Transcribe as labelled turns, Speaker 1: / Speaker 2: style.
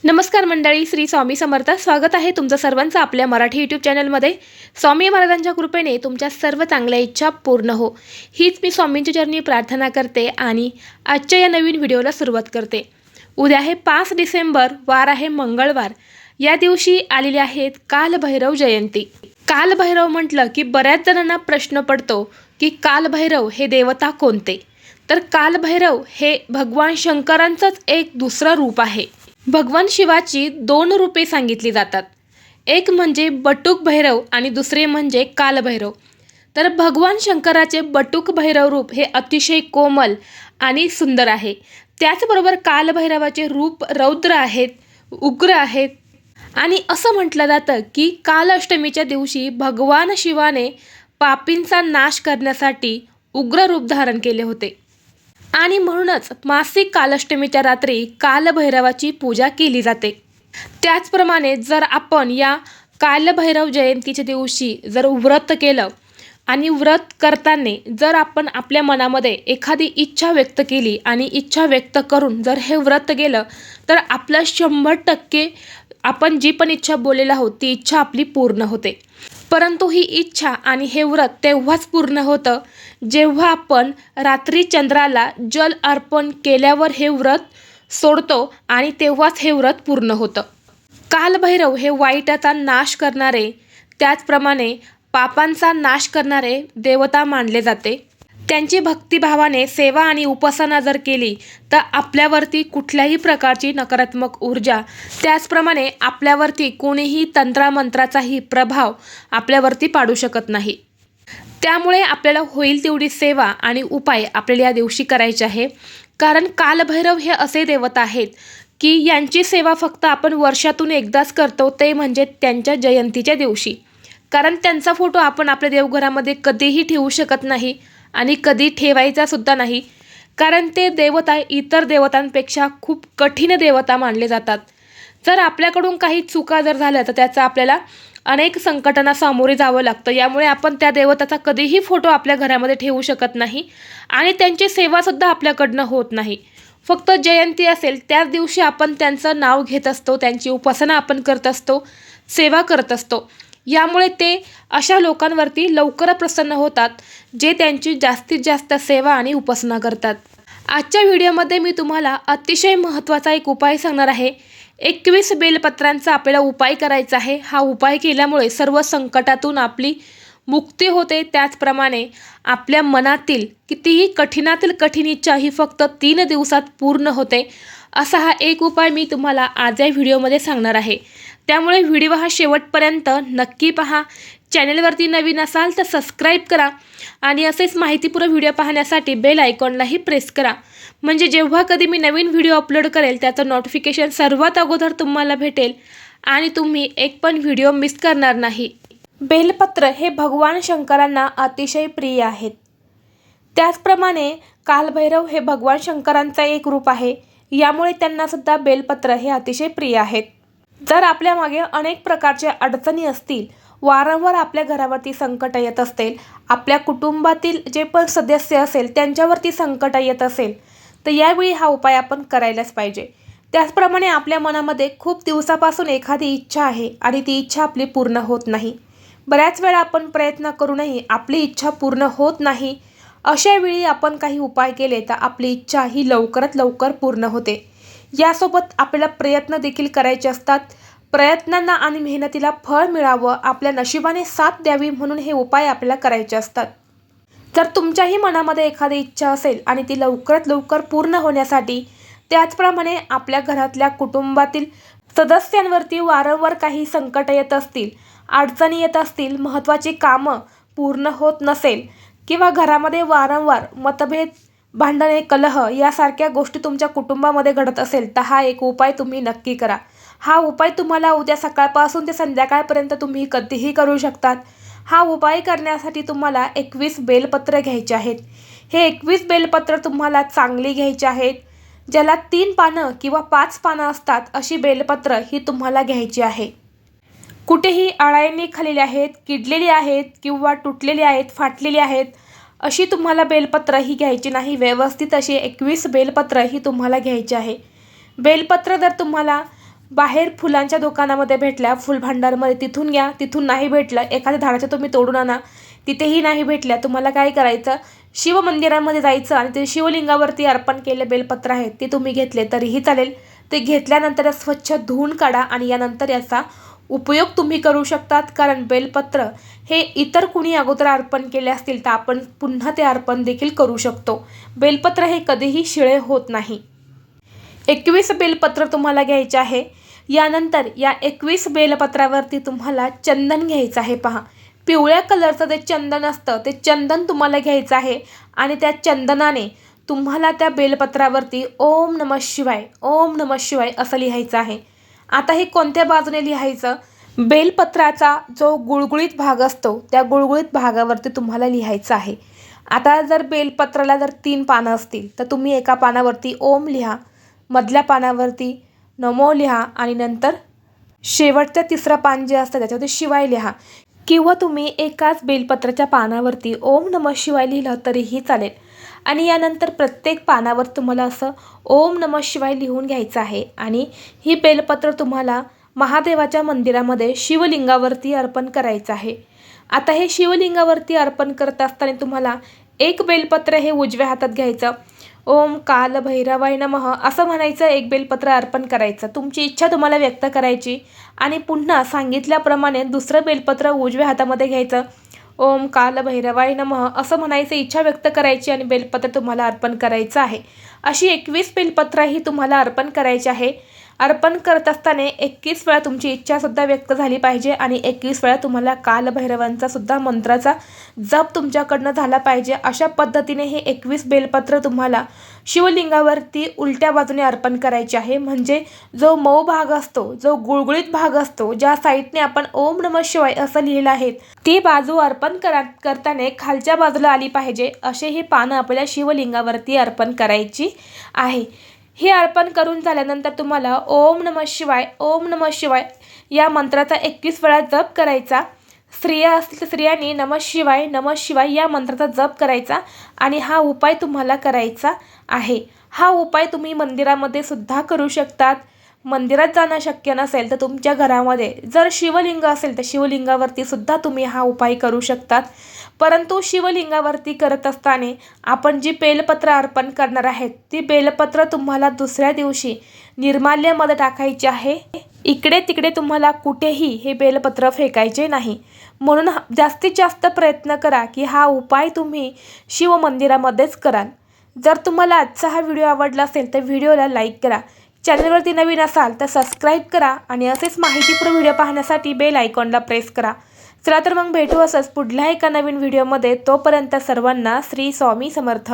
Speaker 1: नमस्कार मंडळी, श्री स्वामी समर्थ. स्वागत आहे तुमचं सर्वांचं आपल्या मराठी यूट्यूब चॅनलमध्ये. स्वामी महाराजांच्या कृपेने तुमच्या सर्व चांगल्या इच्छा पूर्ण हो, हीच मी स्वामींची चरणी प्रार्थना करते आणि आजच्या या नवीन व्हिडिओला सुरुवात करते. उद्या आहे 5 डिसेंबर, वार आहे मंगळवार. या दिवशी आलेली आहेत कालभैरव जयंती. कालभैरव म्हटलं की बऱ्याच जणांना प्रश्न पडतो की कालभैरव हे देवता कोणते. तर कालभैरव हे भगवान शंकरांचंच एक दुसरं रूप आहे. भगवान शिवाची 2 रूपे सांगितली जातात. एक म्हणजे बटुक भैरव आणि दुसरे म्हणजे कालभैरव. तर भगवान शंकराचे बटुक भैरव रूप हे अतिशय कोमल आणि सुंदर आहे. त्याचबरोबर कालभैरवाचे रूप रौद्र आहेत, उग्र आहेत. आणि असं म्हटलं जातं की काल अष्टमीच्या दिवशी भगवान शिवाने पापींचा नाश करण्यासाठी उग्र रूप धारण केले होते आणि म्हणूनच मासिक कालाष्टमीच्या रात्री कालभैरवाची पूजा केली जाते. त्याचप्रमाणे जर आपण या कालभैरव जयंतीच्या दिवशी जर व्रत केलं आणि व्रत करताना जर आपण आपल्या मनामध्ये एखादी इच्छा व्यक्त केली आणि इच्छा व्यक्त करून जर हे व्रत केलं तर आपलं 100% आपण जी पण इच्छा बोललेला आहोत ती इच्छा आपली पूर्ण होते. परंतु ही इच्छा आणि हे व्रत तेव्हाच पूर्ण होतं जेव्हा आपण रात्री चंद्राला जल अर्पण केल्यावर हे व्रत सोडतो आणि तेव्हाच हे व्रत पूर्ण होतं. कालभैरव हे वाईटाचा नाश करणारे, त्याचप्रमाणे पापांचा नाश करणारे देवता मानले जाते. त्यांची भक्तिभावाने सेवा आणि उपासना जर केली तर आपल्यावरती कुठल्याही प्रकारची नकारात्मक ऊर्जा, त्याचप्रमाणे आपल्यावरती कोणीही तंत्रमंत्राचाही प्रभाव आपल्यावरती पाडू शकत नाही. त्यामुळे आपल्याला होईल तेवढी सेवा आणि उपाय आपल्याला या दिवशी करायचे आहे. कारण कालभैरव हे असे देवता आहेत की यांची सेवा फक्त आपण वर्षातून एकदाच करतो, ते म्हणजे त्यांच्या जयंतीच्या दिवशी. कारण त्यांचा फोटो आपण आपल्या देवघरामध्ये कधीही ठेवू शकत नाही आणि कधी ठेवायचा सुद्धा नाही. कारण ते देवता इतर देवतांपेक्षा खूप कठीण देवता मानले जातात. जर आपल्याकडून काही चुका जर झाल्या तर त्याचा आपल्याला अनेक संकटांना सामोरे जावं लागतं. यामुळे आपण त्या देवताचा कधीही फोटो आपल्या घरामध्ये ठेवू शकत नाही आणि त्यांची सेवासुद्धा आपल्याकडनं होत नाही. फक्त जयंती असेल त्याच दिवशी आपण त्यांचं नाव घेत असतो, त्यांची उपासना आपण करत असतो, सेवा करत असतो. यामुळे ते अशा लोकांवरती लवकर प्रसन्न होतात जे त्यांची जास्तीत जास्त सेवा आणि उपासना करतात. आजच्या व्हिडिओमध्ये मी तुम्हाला अतिशय महत्त्वाचा एक उपाय सांगणार आहे. 21 बेलपत्रांचा आपल्याला उपाय करायचा आहे. हा उपाय केल्यामुळे सर्व संकटातून आपली मुक्ती होते. त्याचप्रमाणे आपल्या मनातील कितीही कठीणातील कठीण इच्छा ही फक्त 3 दिवसात पूर्ण होते. असा हा एक उपाय मी तुम्हाला आज या व्हिडिओमध्ये सांगणार आहे. त्यामुळे व्हिडिओ हा शेवटपर्यंत नक्की पहा. चॅनलवरती नवीन असाल तर सबस्क्राईब करा आणि असेच माहितीपूर्ण व्हिडिओ पाहण्यासाठी बेल आयकॉनलाही प्रेस करा. म्हणजे जेव्हा कधी मी नवीन व्हिडिओ अपलोड करेल त्याचं नोटिफिकेशन सर्वात अगोदर तुम्हाला भेटेल आणि तुम्ही एक पण व्हिडिओ मिस करणार नाही. बेलपत्र हे भगवान शंकरांना अतिशय प्रिय आहेत. त्याचप्रमाणे कालभैरव हे भगवान शंकरांचा एक रूप आहे. यामुळे त्यांनासुद्धा बेलपत्र हे अतिशय प्रिय आहेत. जर आपल्या मागे अनेक प्रकारच्या अडचणी असतील, वारंवार आपल्या घरावरती संकट येत असतील, आपल्या कुटुंबातील जे पण सदस्य असेल त्यांच्यावरती संकट येत असेल तर यावेळी हा उपाय आपण करायलाच पाहिजे. त्याचप्रमाणे आपल्या मनामध्ये खूप दिवसापासून एखादी इच्छा आहे आणि ती इच्छा आपली पूर्ण होत नाही. बऱ्याच वेळा आपण प्रयत्न करूनही आपली इच्छा पूर्ण होत नाही. अशा वेळी आपण काही उपाय केले तर आपली इच्छा ही लवकरात लवकर पूर्ण होते. यासोबत आपल्याला प्रयत्न देखील करायचे असतात. प्रयत्नांना आणि मेहनतीला फळ मिळावं, आपल्या नशिबाने साथ द्यावी म्हणून हे उपाय आपल्याला करायचे असतात. जर तुमच्याही मनामध्ये एखादी इच्छा असेल आणि ती लवकरात लवकर पूर्ण होण्यासाठी, त्याचप्रमाणे आपल्या घरातल्या कुटुंबातील सदस्यांवरती वारंवार काही संकट येत असतील, अडचणी येत असतील, महत्त्वाची कामं पूर्ण होत नसेल किंवा घरामध्ये वारंवार मतभेद, भांडणे, कलह यासारख्या गोष्टी तुमच्या कुटुंबामध्ये घडत असेल तर हा एक उपाय तुम्ही नक्की करा. हा उपाय तुम्हाला उद्या सकाळपासून ते संध्याकाळपर्यंत तुम्ही कधीही करू शकतात. हा उपाय करण्यासाठी तुम्हाला 21 बेलपत्र घ्यायचे आहेत. हे 21 बेलपत्र तुम्हाला चांगली घ्यायची आहेत. ज्याला 3 पानं किंवा 5 पानं असतात अशी बेलपत्र ही तुम्हाला घ्यायची आहे. कुठेही अळाईने खाल्लेली आहेत, किडलेली आहेत किंवा तुटलेली आहेत, फाटलेली आहेत अशी तुम्हाला बेलपत्र ही घ्यायची नाही. व्यवस्थित अशी 21 बेलपत्र ही तुम्हाला घ्यायची आहे. बेलपत्र जर तुम्हाला बाहेर फुलांच्या दुकानामध्ये भेटल्या, फुल भांडारमध्ये, तिथून घ्या. तिथून नाही भेटलं, एखाद्या झाडाचं तुम्ही तोडून आणा. तिथेही नाही भेटल्या, तुम्हाला काय करायचं, शिवमंदिरामध्ये जायचं आणि ते शिवलिंगावरती अर्पण केले बेलपत्र आहेत ते तुम्ही घेतले तरीही चालेल. ते घेतल्यानंतर स्वच्छ धुवून काढा आणि यानंतर याचा उपयोग तुम्ही करू शकतात. कारण बेलपत्र हे इतर कुणी अगोदर अर्पण केले असतील तर आपण पुन्हा ते अर्पण देखील करू शकतो. बेलपत्र हे कधीही शिळे होत नाही. 21 बेलपत्र तुम्हाला घ्यायचे आहे. यानंतर या 21 बेलपत्रावरती तुम्हाला चंदन घ्यायचं आहे. पहा, पिवळ्या कलरचं ते चंदन असतं, ते चंदन तुम्हाला घ्यायचं आहे आणि त्या चंदनाने तुम्हाला त्या बेलपत्रावरती ओम नमः शिवाय, ओम नमः शिवाय असं लिहायचं आहे. आता हे कोणत्या बाजूने लिहायचं, बेलपत्राचा जो गुळगुळीत भाग असतो त्या गुळगुळीत भागावरती तुम्हाला लिहायचं आहे. आता जर बेलपत्राला जर 3 पानं असतील तर तुम्ही एका पानावरती ओम लिहा, मधल्या पानावरती नमो लिहा आणि नंतर शेवटचं 3रं पान जे असतं त्याच्यावरती शिवाय लिहा. किंवा तुम्ही एकाच बेलपत्राच्या पानावरती ओम नमः शिवाय लिहिलं तरीही चालेल. आणि यानंतर प्रत्येक पानावर तुम्हाला असं ओम नमः शिवाय लिहून घ्यायचं आहे आणि ही बेलपत्र तुम्हाला महादेवाच्या मंदिरामध्ये शिवलिंगावरती अर्पण करायचं आहे. आता हे शिवलिंगावरती अर्पण करत असताना तुम्हाला एक बेलपत्र हे उजव्या हातात घ्यायचं, ओम काल भैरवाय नमः असं म्हणायचं, एक बेलपत्र अर्पण करायचं, तुमची इच्छा तुम्हाला व्यक्त करायची आणि पुन्हा सांगितल्याप्रमाणे दुसरं बेलपत्र उजव्या हातामध्ये घ्यायचं, ओम काल भैरवाय नमः असं म्हणायचं, इच्छा व्यक्त करायची आणि बेलपत्र तुम्हाला अर्पण करायचं आहे. अशी 21 बेलपत्रही तुम्हाला अर्पण करायची आहे. अर्पण करत असताना 21 वेळा तुमची इच्छासुद्धा व्यक्त झाली पाहिजे आणि 21 वेळा तुम्हाला कालभैरवांचा सुद्धा मंत्राचा जप तुमच्याकडनं झाला पाहिजे. अशा पद्धतीने हे 21 बेलपत्र तुम्हाला शिवलिंगावरती उलट्या बाजूने अर्पण करायचे आहे. म्हणजे जो मऊ भाग असतो, जो गुळगुळीत भाग असतो, ज्या साईडने आपण ओम नमः शिवाय असं लिहिलं आहे ती बाजू अर्पण करताना खालच्या बाजूला आली पाहिजे. असे हे पानं आपल्या शिवलिंगावरती अर्पण करायची आहे. हे अर्पण करून झाल्यानंतर तुम्हाला ओम नमः शिवाय, ओम नमः शिवाय या मंत्राचा 21 वेळा जप करायचा. स्त्रिया असतील तर स्त्रियांनी नमः शिवाय, नमः शिवाय या मंत्राचा जप करायचा आणि हा उपाय तुम्हाला करायचा आहे. हा उपाय तुम्ही मंदिरामध्ये सुद्धा करू शकतात. मंदिरात जाणं शक्य नसेल तर तुमच्या घरामध्ये जर शिवलिंग असेल तर शिवलिंगावरती सुद्धा तुम्ही हा उपाय करू शकतात. परंतु शिवलिंगावरती करत असताना आपण जी बेलपत्र अर्पण करणार आहेत ती बेलपत्र तुम्हाला दुसऱ्या दिवशी निर्माल्यामध्ये टाकायची आहे. इकडे तिकडे तुम्हाला कुठेही हे बेलपत्र फेकायचे नाही. म्हणून जास्तीत जास्त प्रयत्न करा की हा उपाय तुम्ही शिवमंदिरामध्येच कराल. जर तुम्हाला आजचा हा व्हिडिओ आवडला असेल तर व्हिडिओला लाईक करा. चॅनलवरती नवीन असाल तर सबस्क्राईब करा आणि असेच माहितीपूर्ण व्हिडिओ पाहण्यासाठी बेल आयकॉनला प्रेस करा. चला तर मग भेटू असंच पुढल्या एका नवीन व्हिडिओमध्ये. तोपर्यंत सर्वांना श्री स्वामी समर्थ.